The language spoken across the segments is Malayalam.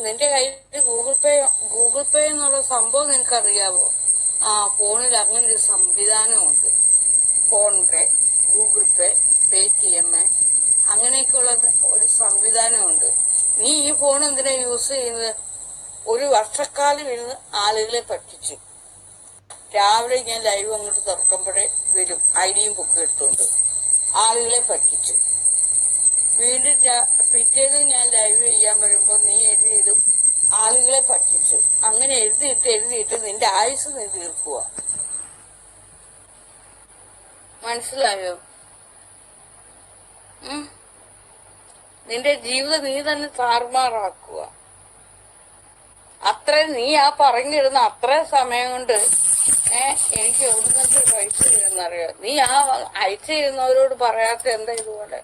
നിന്റെ കയ്യിൽ ഗൂഗിൾ പേ എന്നുള്ള സംഭവം നിനക്കറിയാവോ? ഫോണിൽ അങ്ങനെ ഒരു സംവിധാനമുണ്ട്. ഫോൺ പേ, ഗൂഗിൾ പേ, പേടിഎം അങ്ങനെയൊക്കെയുള്ള ഒരു സംവിധാനമുണ്ട്. നീ ഈ ഫോൺ എന്തിനാ യൂസ് ചെയ്യുന്നത്? ഒരു വർഷക്കാലം ഇരുന്ന് ആളുകളെ പറ്റിച്ചു. രാവിലെ ഞാൻ ലൈവ് അങ്ങോട്ട് തുറക്കുമ്പോഴേ വരും ഐഡിയും ബുക്കും എടുത്തുകൊണ്ട് ആളുകളെ പറ്റിച്ചു. വീണ്ടും പിറ്റേന്ന് ഞാൻ ലൈവ് ചെയ്യാൻ വരുമ്പോൾ നീ എഴുതിയിടും ആളുകളെ പറ്റിച്ചു. അങ്ങനെ എഴുതിയിട്ട് നിന്റെ ആയുസ് നീ തീർക്കുക. മനസ്സിലായോ? നിന്റെ ജീവിതം നീ തന്നെ താറുമാറാക്കുക. അത്ര നീ പറഞ്ഞിരുന്ന അത്ര സമയം കൊണ്ട് എനിക്ക് എവിടുന്നൊക്കെ പൈസ ചെയ്യുന്നറിയോ? നീ അയച്ചു ചെയ്യുന്നവരോട് പറയാത്ത എന്താ ഇതുപോലെ?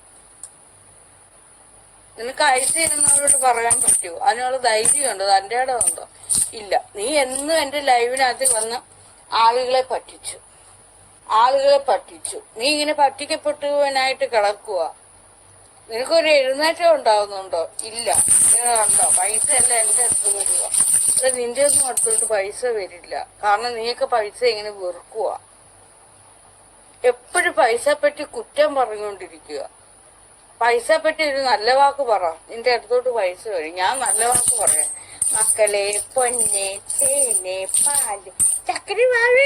നിനക്ക് അയച്ചു ചെയ്യുന്നവരോട് പറയാൻ പറ്റുമോ? അതിനുള്ള ധൈര്യമുണ്ടോ? തന്റെ ഇടമുണ്ടോ? ഇല്ല. നീ എന്നും എന്റെ ലൈവിനകത്ത് വന്ന് ആളുകളെ പറ്റിച്ചു. നീ ഇങ്ങനെ പറ്റിക്കപ്പെട്ടവനായിട്ട് കിടക്കുക. നിനക്കൊരു എഴുന്നേറ്റം ഉണ്ടാവുന്നുണ്ടോ? ഇല്ല. കണ്ടോ, പൈസ അല്ല എന്റെ അടുത്ത് വരിക. നിന്റെ ഒന്നും അടുത്തോട്ട് പൈസ വരില്ല. കാരണം നീയൊക്കെ പൈസ ഇങ്ങനെ വെറുക്കുക. എപ്പോഴും പൈസ പറ്റി കുറ്റം പറഞ്ഞുകൊണ്ടിരിക്കുക. പൈസ പറ്റി ഒരു നല്ല വാക്ക് പറ, നിന്റെ അടുത്തോട്ട് പൈസ വരും. ഞാൻ നല്ല വാക്ക് പറയാം. മക്കളെ, പൊന്നെ, തേനെ, പാല്, ചക്കര വാഴ.